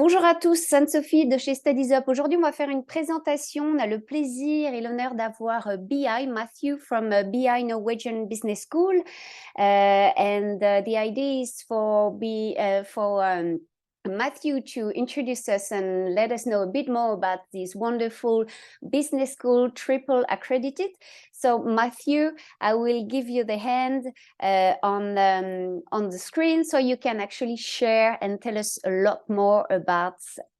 Bonjour à tous, Anne-Sophie de chez StudiesUP. Aujourd'hui, on va faire une présentation. On a le plaisir et l'honneur d'avoir BI, Matthew from BI Norwegian Business School. The idea is for Matthew to introduce us and let us know a bit more about this wonderful business school, triple accredited. So Matthew, I will give you the hand on the screen so you can actually share and tell us a lot more about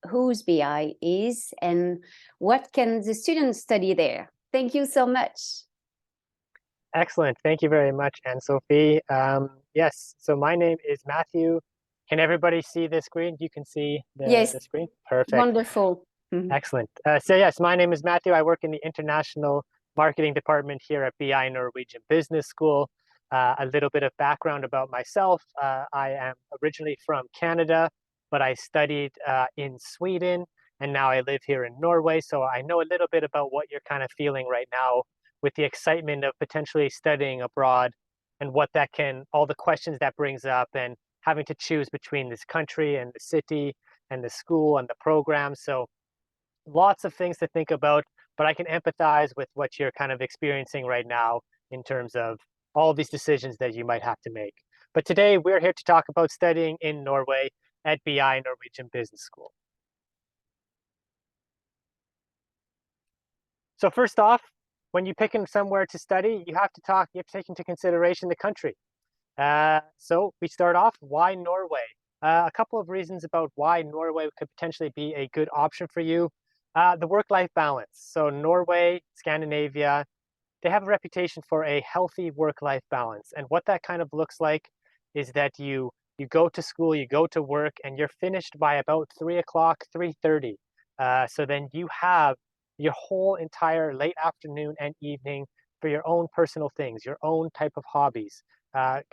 whose BI is and what can the students study there. Thank you so much. Excellent. Thank you very much, Anne-Sophie. Yes, so my name is Matthew. Can everybody see the screen? You can see Yes, the screen? Perfect. wonderful. Excellent. So yes, my name is Matthew. I work in the international marketing department here at BI Norwegian Business School. A little bit of background about myself. I am originally from Canada, but I studied in Sweden, and now I live here in Norway. So I know a little bit about what you're kind of feeling right now with the excitement of potentially studying abroad and what that can, all the questions that brings up and having to choose between this country and the city and the school and the program. So lots of things to think about, but I can empathize with what you're kind of experiencing right now in terms of all these decisions that you might have to make. But today we're here to talk about studying in Norway at BI Norwegian Business School. So first off, when you're picking somewhere to study, you have to take into consideration the country. So we start off, why Norway? A couple of reasons about why Norway could potentially be a good option for you. The work-life balance. So Norway, Scandinavia, they have a reputation for a healthy work-life balance. And what that kind of looks like is that you go to school, you go to work, and you're finished by about 3 o'clock, 3:30. So then you have your whole entire late afternoon and evening for your own personal things, your own type of hobbies.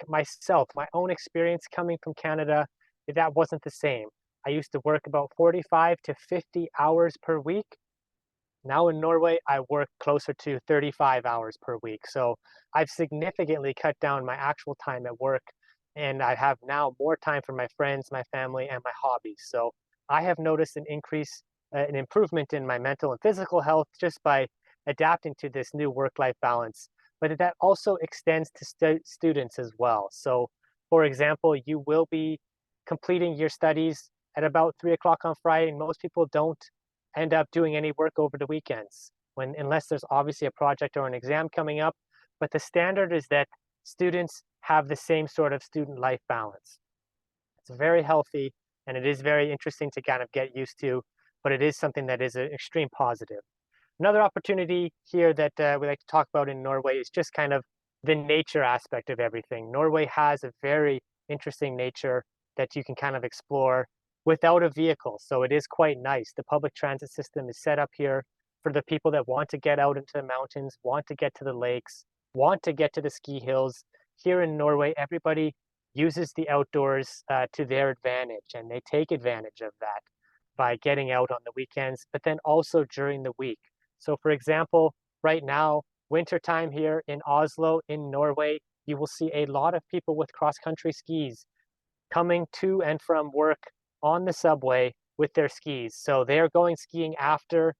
Myself, my own experience coming from Canada, that wasn't the same. I used to work about 45 to 50 hours per week. Now in Norway, I work closer to 35 hours per week. So I've significantly cut down my actual time at work, and I have now more time for my friends, my family, and my hobbies. So I have noticed an increase, an improvement in my mental and physical health just by adapting to this new work-life balance. But that also extends to students as well. So for example, you will be completing your studies at about 3 o'clock on Friday, and most people don't end up doing any work over the weekends, unless there's obviously a project or an exam coming up. But the standard is that students have the same sort of student life balance. It's very healthy, and it is very interesting to kind of get used to, but it is something that is an extreme positive. Another opportunity here that we like to talk about in Norway is just kind of the nature aspect of everything. Norway has a very interesting nature that you can kind of explore without a vehicle. So it is quite nice. The public transit system is set up here for the people that want to get out into the mountains, want to get to the lakes, want to get to the ski hills. Here in Norway, everybody uses the outdoors to their advantage, and they take advantage of that by getting out on the weekends, but then also during the week. So for example, right now, wintertime here in Oslo, in Norway, you will see a lot of people with cross-country skis coming to and from work on the subway with their skis. So they're going skiing after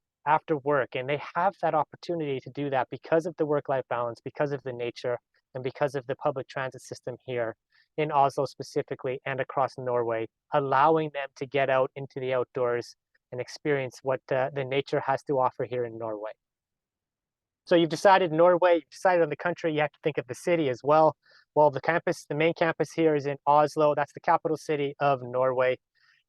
work, and they have that opportunity to do that because of the work-life balance, because of the nature, and because of the public transit system here in Oslo specifically and across Norway, allowing them to get out into the outdoors and experience what the nature has to offer here in Norway. So you've decided Norway, you've decided on the country, you have to think of the city as well. Well, the main campus here is in Oslo. That's the capital city of Norway.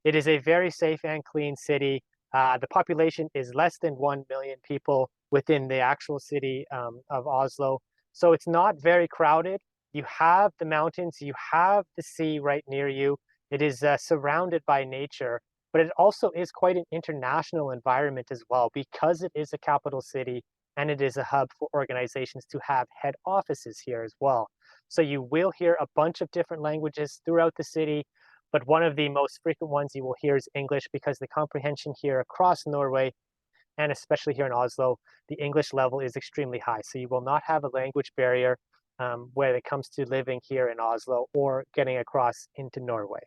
It is a very safe and clean city. The population is less than 1 million people within the actual city of Oslo. So it's not very crowded. You have the mountains, you have the sea right near you. It is surrounded by nature, but it also is quite an international environment as well because it is a capital city and it is a hub for organizations to have head offices here as well. So you will hear a bunch of different languages throughout the city, but one of the most frequent ones you will hear is English because the comprehension here across Norway, and especially here in Oslo, the English level is extremely high. So you will not have a language barrier when it comes to living here in Oslo or getting across into Norway.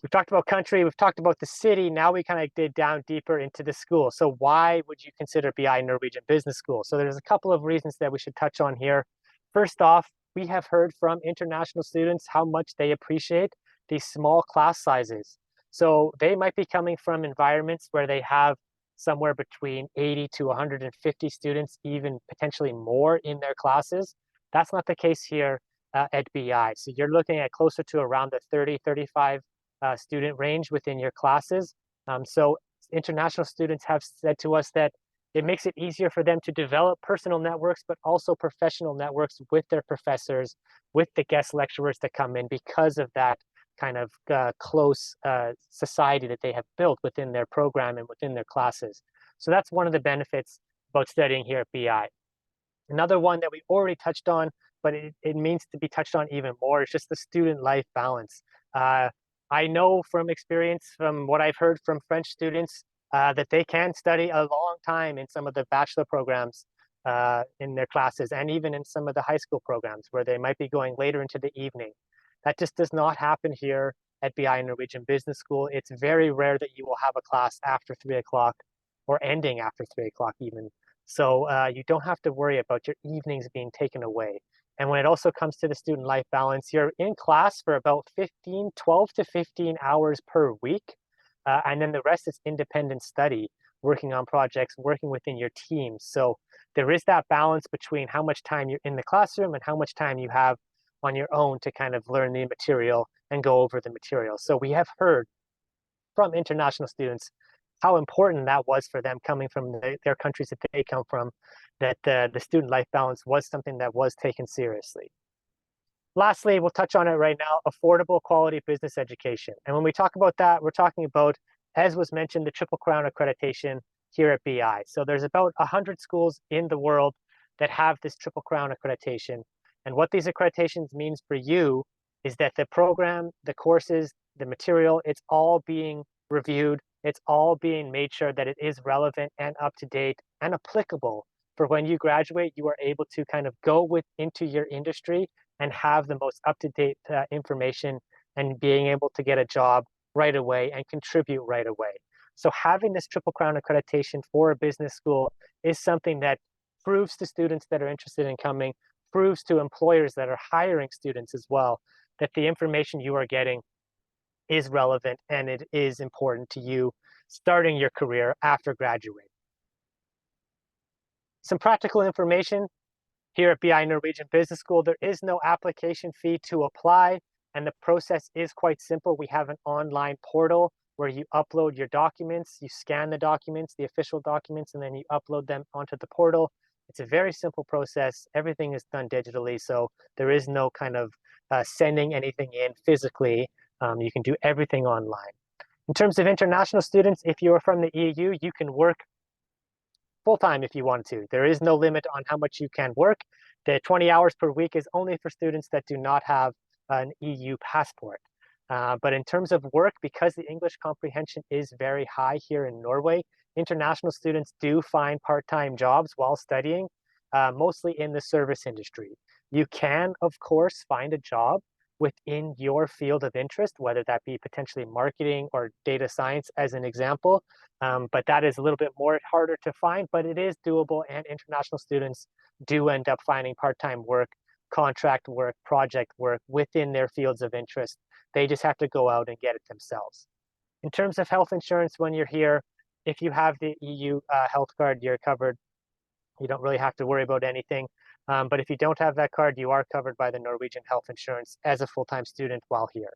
We've talked about country, we've talked about the city. Now we kind of dig down deeper into the school. So why would you consider BI Norwegian Business School? So there's a couple of reasons that we should touch on here. First off, we have heard from international students how much they appreciate these small class sizes. So they might be coming from environments where they have somewhere between 80 to 150 students, even potentially more in their classes. That's not the case here at BI. So you're looking at closer to around the 30, 35 student range within your classes. So international students have said to us that it makes it easier for them to develop personal networks, but also professional networks with their professors, with the guest lecturers that come in because of that kind of close society that they have built within their program and within their classes. So that's one of the benefits about studying here at BI. Another one that we already touched on, but it means to be touched on even more, is just the student life balance. I know from experience, from what I've heard from French students, that they can study a long time in some of the bachelor programs in their classes, and even in some of the high school programs where they might be going later into the evening. That just does not happen here at BI Norwegian Business School. It's very rare that you will have a class after 3 o'clock or ending after 3 o'clock even. So you don't have to worry about your evenings being taken away. And when it also comes to the student life balance, you're in class for about 12 to 15 hours per week. And then the rest is independent study, working on projects, working within your team. So there is that balance between how much time you're in the classroom and how much time you have on your own to kind of learn the material and go over the material. So we have heard from international students how important that was for them coming from their countries that they come from, that the student life balance was something that was taken seriously. Lastly, we'll touch on it right now, affordable quality business education. And when we talk about that, we're talking about, as was mentioned, the Triple Crown accreditation here at BI. So there's about 100 schools in the world that have this Triple Crown accreditation. And what these accreditations means for you is that the program, the courses, the material, it's all being reviewed. It's all being made sure that it is relevant and up to date and applicable for when you graduate. You are able to kind of go into your industry and have the most up-to-date information and being able to get a job right away and contribute right away. So having this Triple Crown accreditation for a business school is something that proves to students that are interested in coming, proves to employers that are hiring students as well, that the information you are getting is relevant and it is important to you starting your career after graduating. Some practical information. Here at BI Norwegian Business School, there is no application fee to apply, and the process is quite simple. We have an online portal where you upload your documents, you scan the documents, the official documents, and then you upload them onto the portal. It's a very simple process. Everything is done digitally, so there is no kind of sending anything in physically. You can do everything online. In terms of international students, if you are from the EU, you can work full-time if you want to. There is no limit on how much you can work. The 20 hours per week is only for students that do not have an EU passport. But in terms of work, because the English comprehension is very high here in Norway, international students do find part-time jobs while studying, mostly in the service industry. You can, of course, find a job within your field of interest, whether that be potentially marketing or data science as an example. But that is a little bit more harder to find, but it is doable, and international students do end up finding part-time work, contract work, project work within their fields of interest. They just have to go out and get it themselves. In terms of health insurance, when you're here, if you have the EU health card, you're covered. You don't really have to worry about anything. But if you don't have that card, you are covered by the Norwegian health insurance as a full-time student while here.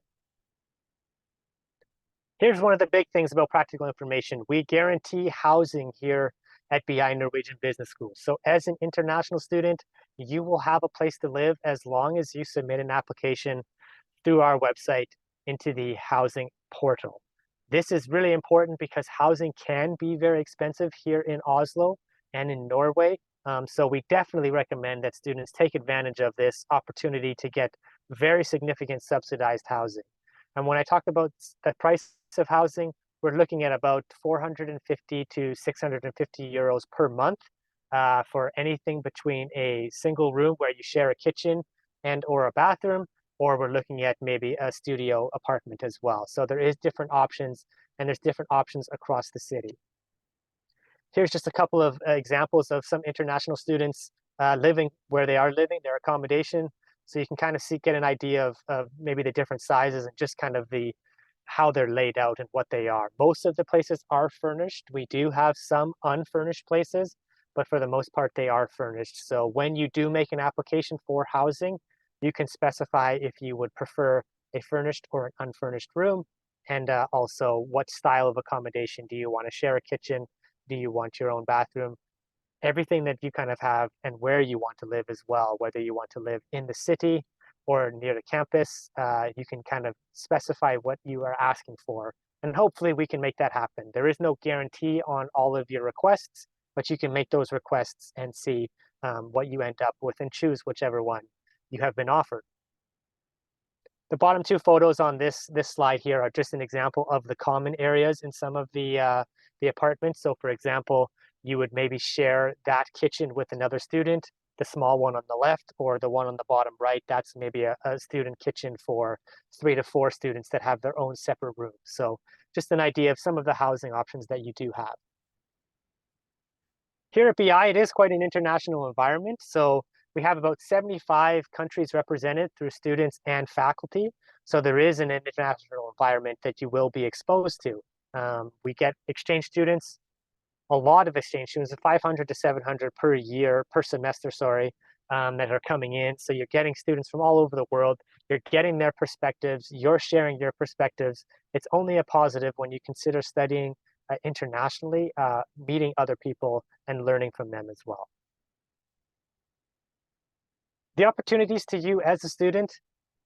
Here's one of the big things about practical information. We guarantee housing here at BI Norwegian Business School. So as an international student, you will have a place to live as long as you submit an application through our website into the housing portal. This is really important because housing can be very expensive here in Oslo and in Norway. So we definitely recommend that students take advantage of this opportunity to get very significant subsidized housing. And when I talk about the price of housing, we're looking at about 450 to 650 euros per month for anything between a single room where you share a kitchen and or a bathroom, or we're looking at maybe a studio apartment as well. So there is different options, and there's different options across the city. Here's just a couple of examples of some international students living where they are living, their accommodation. So you can kind of get an idea of maybe the different sizes and just kind of how they're laid out and what they are. Most of the places are furnished. We do have some unfurnished places, but for the most part, they are furnished. So when you do make an application for housing, you can specify if you would prefer a furnished or an unfurnished room, and also what style of accommodation. Do you want to share a kitchen? Do you want your own bathroom? Everything that you kind of have, and where you want to live as well, whether you want to live in the city or near the campus, you can kind of specify what you are asking for. And hopefully we can make that happen. There is no guarantee on all of your requests, but you can make those requests and see what you end up with and choose whichever one you have been offered. The bottom two photos on this slide here are just an example of the common areas in some of the apartments. So for example, you would maybe share that kitchen with another student, the small one on the left, or the one on the bottom right, that's maybe a student kitchen for 3 to 4 students that have their own separate rooms. So just an idea of some of the housing options that you do have. Here at BI, it is quite an international environment. So we have about 75 countries represented through students and faculty. So there is an international environment that you will be exposed to. We get exchange students, a lot of exchange students, 500 to 700 per year, per semester, sorry, that are coming in. So you're getting students from all over the world. You're getting their perspectives. You're sharing your perspectives. It's only a positive when you consider studying internationally, meeting other people and learning from them as well. The opportunities to you as a student,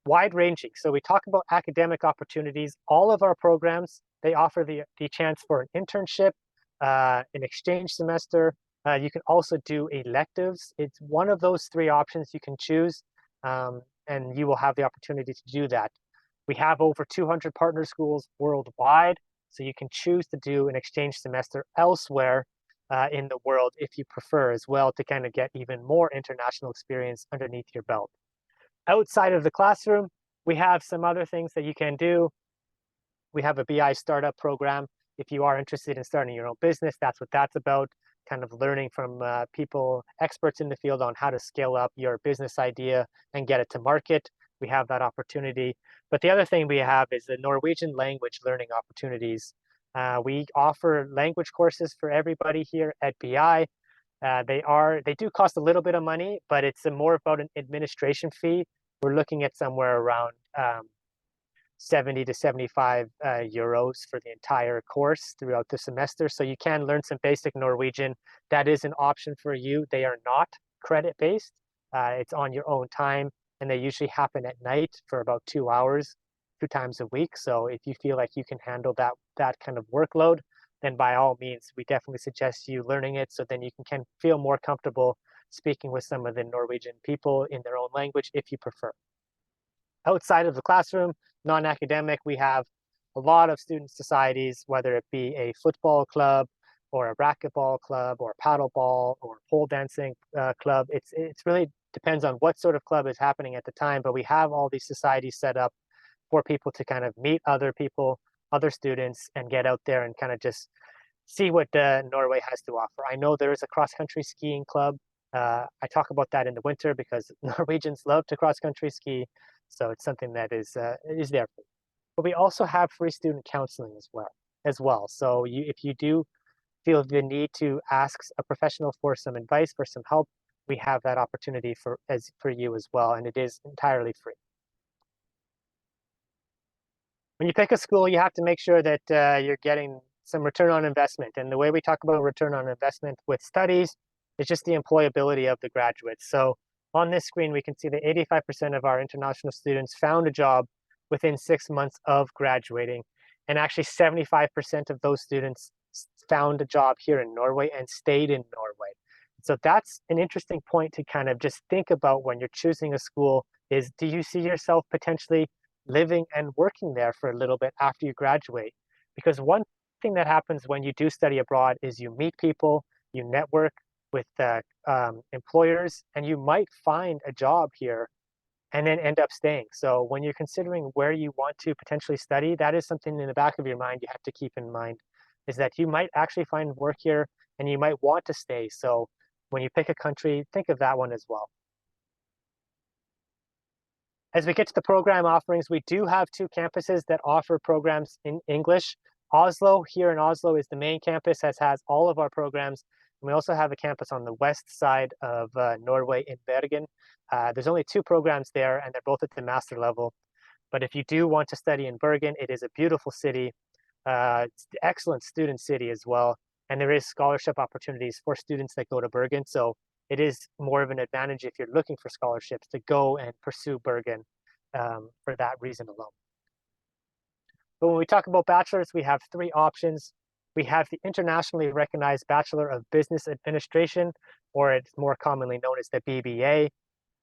wide-ranging. So we talk about academic opportunities. All of our programs, they offer the chance for an internship, an exchange semester. You can also do electives. It's one of those 3 options you can choose, and you will have the opportunity to do that. We have over 200 partner schools worldwide, so you can choose to do an exchange semester elsewhere in the world if you prefer as well, to kind of get even more international experience underneath your belt. Outside of the classroom, we have some other things that you can do. We have a BI startup program. If you are interested in starting your own business, that's what that's about, kind of learning from people, experts in the field on how to scale up your business idea and get it to market. We have that opportunity. But the other thing we have is the Norwegian language learning opportunities. We offer language courses for everybody here at BI. They do cost a little bit of money, but it's more about an administration fee. We're looking at somewhere around 70 to 75 euros for the entire course throughout the semester. So you can learn some basic Norwegian. That is an option for you. They are not credit-based. It's on your own time, and they usually happen at night for about 2 hours, 2 times a week. So if you feel like you can handle that kind of workload, then by all means, we definitely suggest you learning it, so then you can feel more comfortable speaking with some of the Norwegian people in their own language if you prefer. Outside of the classroom, non-academic, we have a lot of student societies, whether it be a football club or a racquetball club or paddleball or pole dancing club. It's really depends on what sort of club is happening at the time, but we have all these societies set up for people to kind of meet other people, other students, and get out there and kind of just see what Norway has to offer. I know there is a cross-country skiing club. I talk about that in the winter because Norwegians love to cross-country ski, so it's something that is there for you. But we also have free student counseling as well. So if you do feel the need to ask a professional for some advice, for some help, we have that opportunity for you as well, and it is entirely free. When you pick a school, you have to make sure that you're getting some return on investment. And the way we talk about return on investment with studies is just the employability of the graduates. So on this screen, we can see that 85% of our international students found a job within 6 months of graduating. And actually 75% of those students found a job here in Norway and stayed in Norway. So that's an interesting point to kind of just think about when you're choosing a school is, do you see yourself potentially living and working there for a little bit after you graduate? Because one thing that happens when you do study abroad is you meet people, you network with employers, and you might find a job here and then end up staying. So when you're considering where you want to potentially study, that is something in the back of your mind you have to keep in mind, is that you might actually find work here and you might want to stay. So when you pick a country, think of that one as well. As we get to the program offerings, we do have 2 campuses that offer programs in English. Oslo, here in Oslo, is the main campus, has all of our programs. And we also have a campus on the west side of Norway in Bergen. There's only 2 programs there, and they're both at the master level. But if you do want to study in Bergen, it is a beautiful city. It's an excellent student city as well. And there is scholarship opportunities for students that go to Bergen. So it is more of an advantage if you're looking for scholarships to go and pursue Bergen for that reason alone. But when we talk about bachelors, we have 3 options. We have the internationally recognized Bachelor of Business Administration, or it's more commonly known as the BBA.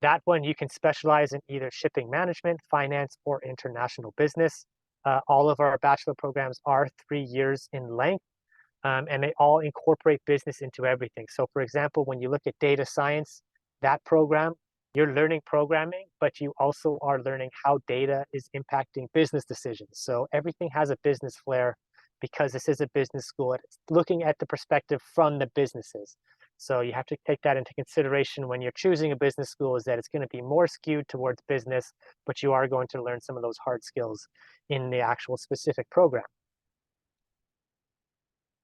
That one you can specialize in either shipping management, finance, or international business. All of our bachelor programs are 3 years in length, and they all incorporate business into everything. So for example, when you look at data science, that program, you're learning programming, but you also are learning how data is impacting business decisions. So everything has a business flair because this is a business school. It's looking at the perspective from the businesses. So you have to take that into consideration when you're choosing a business school, is that it's going to be more skewed towards business, but you are going to learn some of those hard skills in the actual specific program.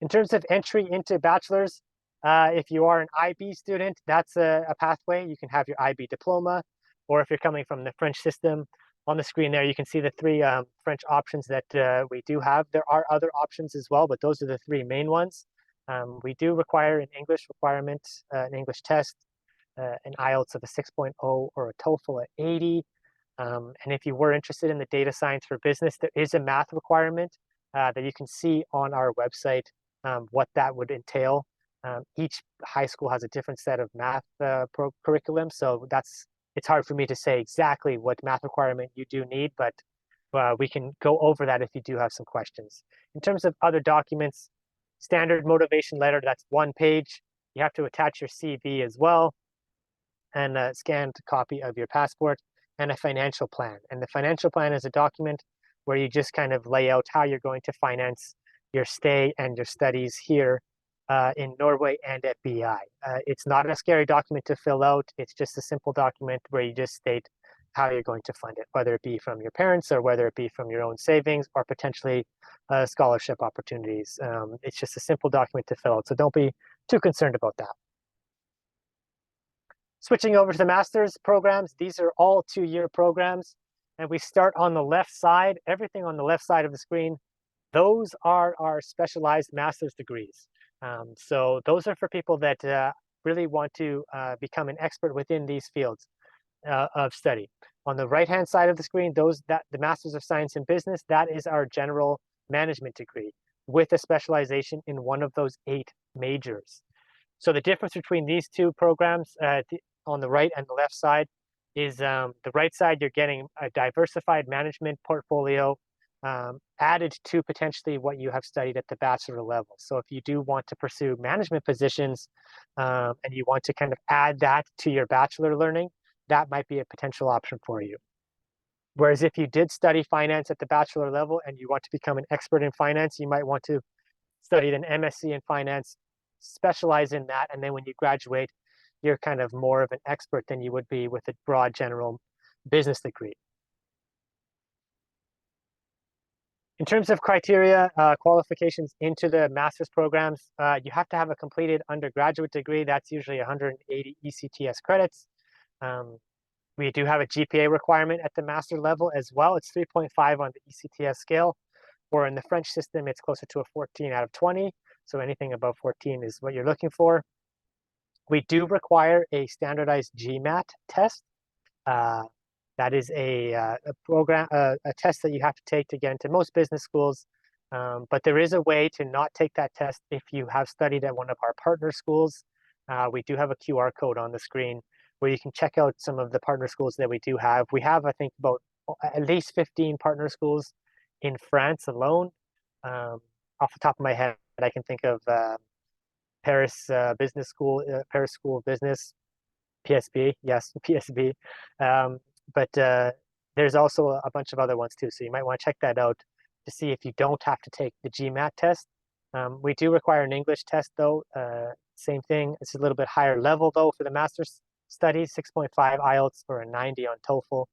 In terms of entry into bachelor's, if you are an IB student, that's a pathway. You can have your IB diploma, or if you're coming from the French system, on the screen there, you can see the 3 French options that we do have. There are other options as well, but those are the 3 main ones. We do require an English requirement, an English test, an IELTS of a 6.0 or a TOEFL at 80. And if you were interested in the data science for business, there is a math requirement that you can see on our website, what that would entail. Each high school has a different set of math curriculum, so it's hard for me to say exactly what math requirement you do need, but we can go over that if you do have some questions. In terms of other documents, standard motivation letter, that's 1 page. You have to attach your CV as well, and a scanned copy of your passport, and a financial plan. And the financial plan is a document where you just kind of lay out how you're going to finance your stay and your studies here in Norway and at BI. It's not a scary document to fill out. It's just a simple document where you just state how you're going to fund it, whether it be from your parents or whether it be from your own savings or potentially scholarship opportunities. It's just a simple document to fill out, so don't be too concerned about that. Switching over to the master's programs, these are all 2-year programs, and we start on the left side. Everything on the left side of the screen, those are our specialized master's degrees. So those are for people that really want to become an expert within these fields of study. On the right-hand side of the screen, the Masters of Science in Business, that is our general management degree with a specialization in one of those 8 majors. So the difference between these 2 programs on the right and the left side is the right side, you're getting a diversified management portfolio added to potentially what you have studied at the bachelor level. So if you do want to pursue management positions and you want to kind of add that to your bachelor learning, that might be a potential option for you. Whereas if you did study finance at the bachelor level and you want to become an expert in finance, you might want to study an MSc in finance, specialize in that, and then when you graduate, you're kind of more of an expert than you would be with a broad general business degree. In terms of criteria, qualifications into the master's programs, you have to have a completed undergraduate degree. That's usually 180 ECTS credits. We do have a GPA requirement at the master level as well. It's 3.5 on the ECTS scale, or in the French system, it's closer to a 14 out of 20. So anything above 14 is what you're looking for. We do require a standardized GMAT test. That is a test that you have to take to get into most business schools. But there is a way to not take that test if you have studied at one of our partner schools. We do have a QR code on the screen where you can check out some of the partner schools that we do have. We have, I think, about at least 15 partner schools in France alone. Off the top of my head, I can think of Paris Business School, Paris School of Business, PSB, yes, PSB. but there's also a bunch of other ones too. So you might want to check that out to see if you don't have to take the GMAT test. We do require an English test though. Same thing. It's a little bit higher level though for the master's studies, 6.5 IELTS or a 90 on TOEFL.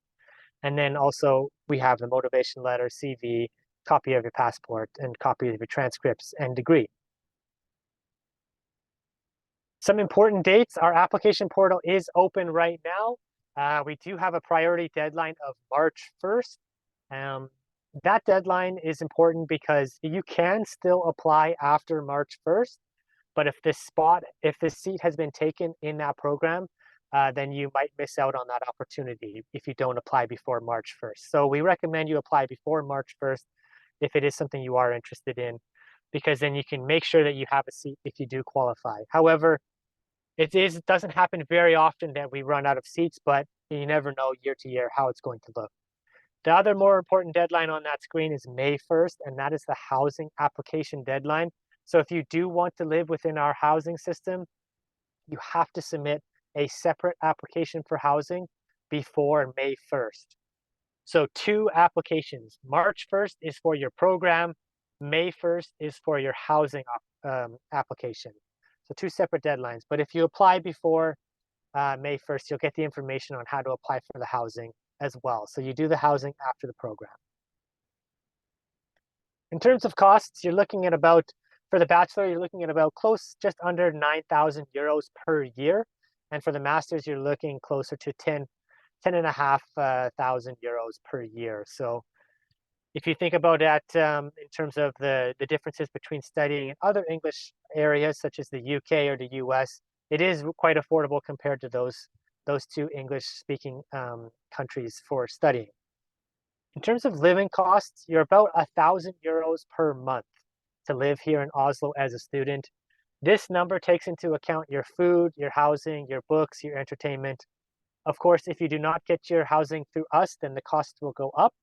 And then also we have the motivation letter, CV, copy of your passport, and copy of your transcripts and degree. Some important dates. Our application portal is open right now. We do have a priority deadline of March 1st. That deadline is important because you can still apply after March 1st, but if this seat has been taken in that program, then you might miss out on that opportunity if you don't apply before March 1st. So we recommend you apply before March 1st if it is something you are interested in, because then you can make sure that you have a seat if you do qualify. However, it doesn't happen very often that we run out of seats, but you never know year to year how it's going to look. The other more important deadline on that screen is May 1st, and that is the housing application deadline. So if you do want to live within our housing system, you have to submit a separate application for housing before May 1st. So 2 applications. March 1st is for your program. May 1st is for your housing application. So 2 separate deadlines. But if you apply before May 1st, you'll get the information on how to apply for the housing as well. So you do the housing after the program. In terms of costs, you're looking at about, for the bachelor, you're looking at about just under 9,000 euros per year. And for the master's, you're looking closer to 10,500 euros per year. So if you think about that in terms of the differences between studying in other English areas, such as the UK or the US, it is quite affordable compared to those 2 English-speaking countries for studying. In terms of living costs, you're about 1,000 euros per month to live here in Oslo as a student. This number takes into account your food, your housing, your books, your entertainment. Of course, if you do not get your housing through us, then the cost will go up.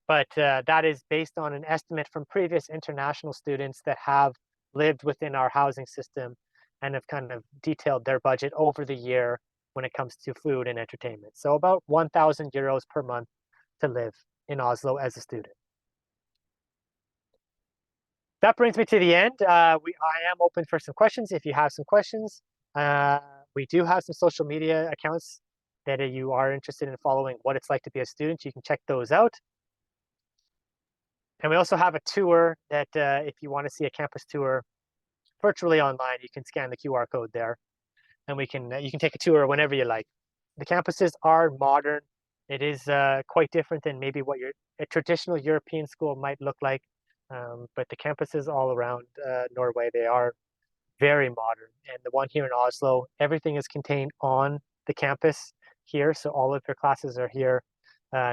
But that is based on an estimate from previous international students that have lived within our housing system and have kind of detailed their budget over the year when it comes to food and entertainment. So about 1,000 euros per month to live in Oslo as a student. That brings me to the end. I am open for some questions if you have some questions. We do have some social media accounts that you are interested in following what it's like to be a student. You can check those out. And we also have a tour that if you want to see a campus tour virtually online, you can scan the QR code there, and you can take a tour whenever you like. The campuses are modern. It is quite different than maybe what a traditional European school might look like. But the campuses all around Norway, they are very modern. And the one here in Oslo, everything is contained on the campus here. So all of your classes are here.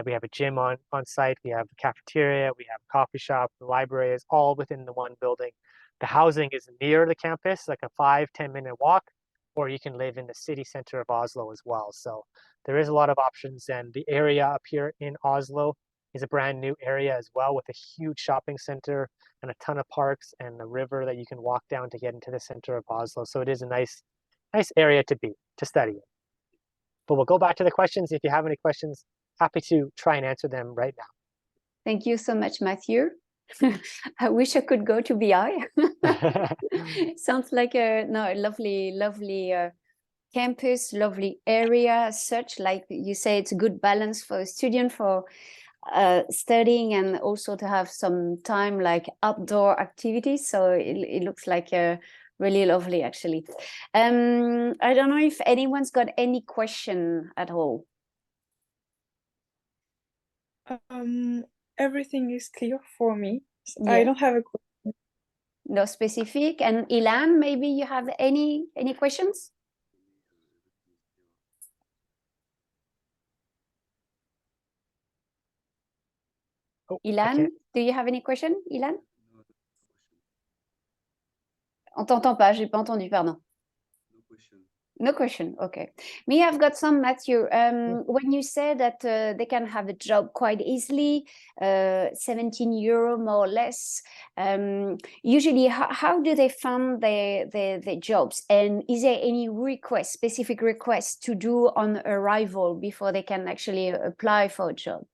We have a gym on site. We have a cafeteria. We have a coffee shop. The library is all within the one building. The housing is near the campus, like a 5-10 minute walk, or you can live in the city center of Oslo as well. So there is a lot of options. And the area up here in Oslo is a brand new area as well, with a huge shopping center and a ton of parks and a river that you can walk down to get into the center of Oslo. So it is a nice area to study in. But we'll go back to the questions. If you have any questions, happy to try and answer them right now. Thank you so much, Matthew. I wish I could go to BI. Sounds like a lovely campus, lovely area as such. Like you say, it's a good balance for a student for studying, and also to have some time like outdoor activities. So it looks like really lovely, actually. I don't know if anyone's got any question at all. Everything is clear for me. Yeah. I don't have a question. No specific. And Ilan, maybe you have any questions? Oh, Ilan, do you have any question, Ilan? On t'entend pas, j'ai pas entendu, pardon. No question. No question. Okay. Me, I've got some, Matthew. When you say that they can have a job quite easily, 17 euro more or less, usually how do they find their jobs? And is there any request, specific requests to do on arrival before they can actually apply for a job?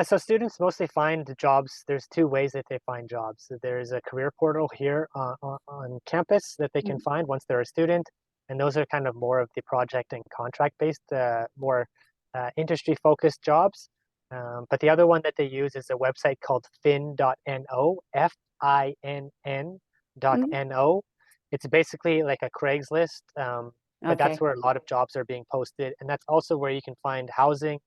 So students mostly find jobs. There's two ways that they find jobs. So there's a career portal here on campus that they can find once they're a student. And those are kind of more of the project and contract-based, more industry-focused jobs. But the other one that they use is a website called fin.no, FINN.no. It's basically like a Craigslist, but that's where a lot of jobs are being posted. And that's also where you can find housing,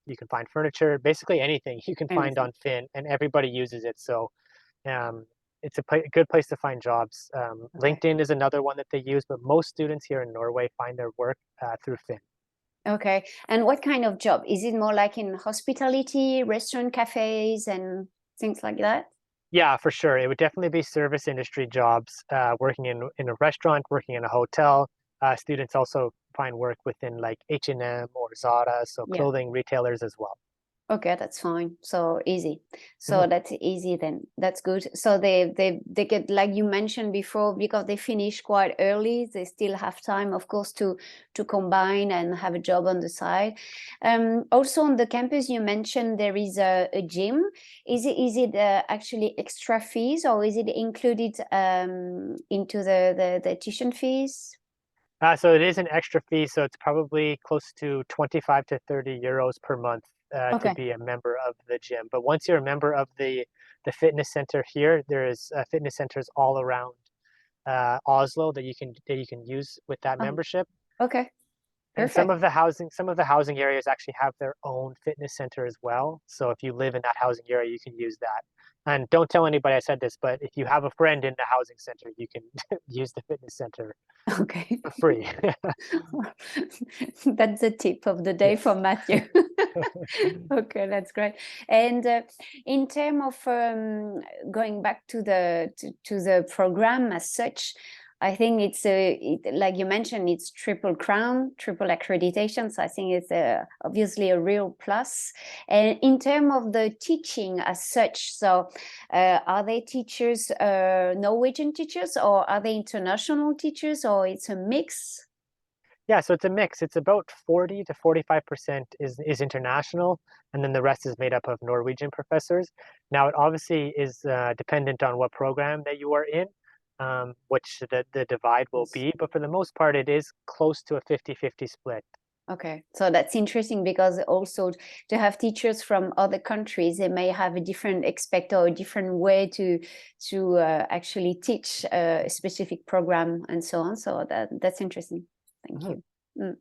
you can find furniture, basically anything you can find on Fin, and everybody uses it. So it's a good place to find jobs. LinkedIn is another one that they use, but most students here in Norway find their work through Fin. Okay. And what kind of job? Is it more like in hospitality, restaurant, cafes, and things like that? Yeah, for sure. It would definitely be service industry jobs, working in a restaurant, working in a hotel. Students also find work within like H&M or Zara, so clothing retailers as well. Okay, that's fine. So easy. So that's easy then. That's good. So they get, like you mentioned before, because they finish quite early, they still have time, of course, to combine and have a job on the side. Also on the campus, you mentioned there is a gym. Is it actually extra fees, or is it included into the tuition fees? So it is an extra fee, so it's probably close to 25 to 30 euros per month to be a member of the gym. But once you're a member of the fitness center here, there is fitness centers all around Oslo that you can use with that membership. Okay. And Perfect. some of the housing areas actually have their own fitness center as well. So if you live in that housing area, you can use that. And don't tell anybody I said this, but if you have a friend in the housing center, you can use the fitness center for free. That's the tip of the day from Matthew. Okay, that's great. And in terms of going back to the program as such, I think it's like you mentioned, it's triple crown, triple accreditation. So I think it's obviously a real plus. And in terms of the teaching as such, so are they teachers, Norwegian teachers, or are they international teachers, or it's a mix? Yeah, so it's a mix. It's about 40 to 45% is international, and then the rest is made up of Norwegian professors. Now, it obviously is dependent on what program that you are in, which the divide will be, but for the most part, it is close to a 50-50 split. Okay, so that's interesting, because also to have teachers from other countries, they may have a different expect or a different way to actually teach a specific program and so on. So that's interesting. Thank you.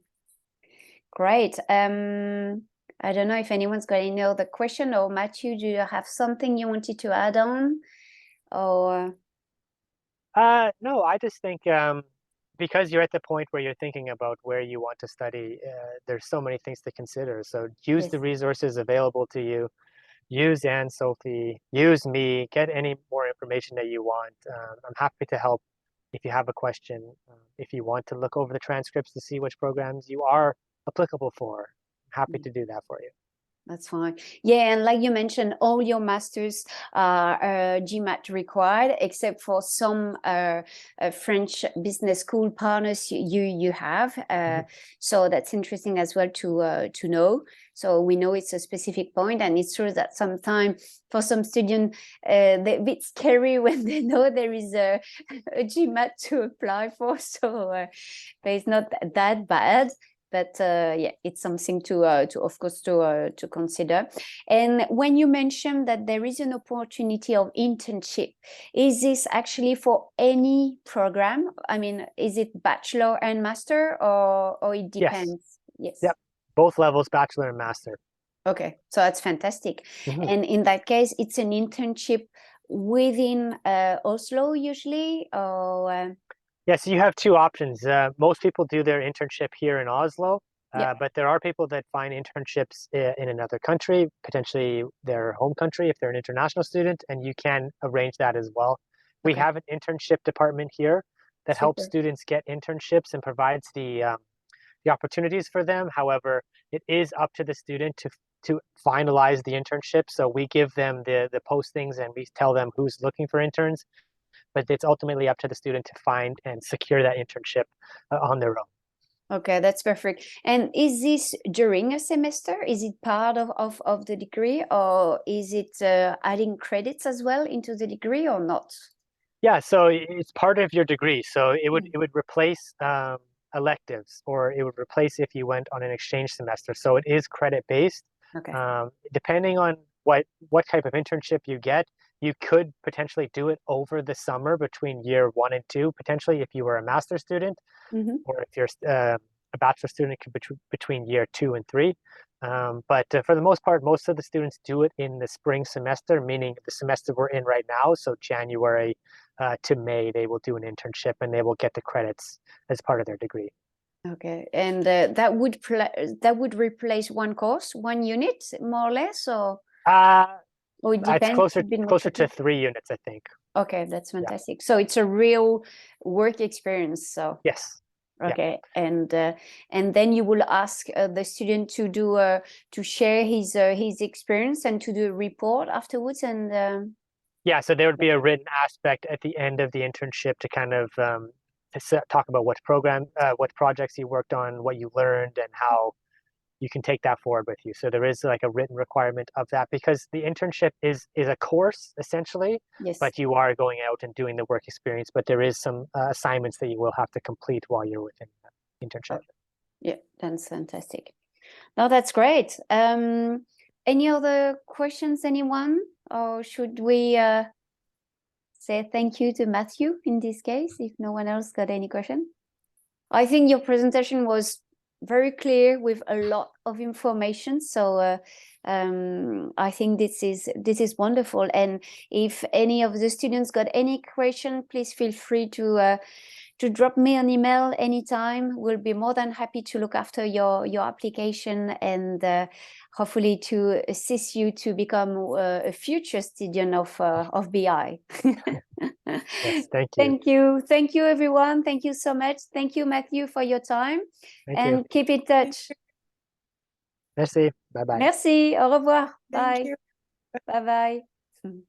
Great. I don't know if anyone's got any other question, or Matthew, do you have something you wanted to add on? Or No, I just think because you're at the point where you're thinking about where you want to study, there's so many things to consider. So use the resources available to you. Use Anne, Sophie, use me, get any more information that you want. I'm happy to help if you have a question, if you want to look over the transcripts to see which programs you are applicable for. I'm happy to do that for you. that's fine. Yeah, and like you mentioned, all your masters are GMAT required, except for some French business school partners you have. So that's interesting as well to know. So we know it's a specific point, and it's true that sometimes for some students, they're a bit scary when they know there is a GMAT to apply for. So it's not that bad. But yeah, it's something to of course to consider. And when you mentioned that there is an opportunity of internship, is this actually for any program? I mean, is it bachelor and master, or it depends? Yes. Yep. Both levels, bachelor and master. Okay, so that's fantastic. And in that case, it's an internship within Oslo usually, or Yeah, so you have two options. Most people do their internship here in Oslo, but there are people that find internships in another country, potentially their home country if they're an international student, and you can arrange that as well. We have an internship department here that helps Super. students get internships and provides the opportunities for them. However, it is up to the student to finalize the internship. So we give them the postings and we tell them who's looking for interns, but it's ultimately up to the student to find and secure that internship on their own. Okay, that's perfect. And is this during a semester? Is it part of the degree, or is it adding credits as well into the degree or not? Yeah, so it's part of your degree. So it would replace electives, or it would replace if you went on an exchange semester. So it is credit based. Okay. Depending on what type of internship you get, you could potentially do it over the summer between year 1 and 2, potentially if you were a master's student, or if you're a bachelor student, it could be between year 2 and 3. But for the most part, most of the students do it in the spring semester, meaning the semester we're in right now. So January to May, they will do an internship and they will get the credits as part of their degree. Okay, and that would replace one course, one unit, more or less, or it depends? It's closer to 3 units, I think. Okay, that's fantastic. So it's a real work experience. So yes. Okay, yeah. And then you will ask the student to do to share his experience and to do a report afterwards, and yeah, so there would be a written aspect at the end of the internship to kind of talk about what projects you worked on, what you learned, and how you can take that forward with you. So there is like a written requirement of that, because the internship is a course essentially, yes, but you are going out and doing the work experience, but there is some assignments that you will have to complete while you're within the internship. Yeah, that's fantastic. No, that's great. Any other questions, anyone? Or should we say thank you to Matthew in this case, if no one else got any question? I think your presentation was very clear with a lot of information. So I think this is wonderful. And if any of the students got any question, please feel free to drop me an email anytime. We'll be more than happy to look after your application and hopefully to assist you to become a future student of BI. Yes, thank you. Thank you, everyone. Thank you so much. Thank you, Matthew, for your time. Thank and you. Keep in touch. Merci. Bye bye. Merci. Au revoir. Thank Bye. you. Bye bye.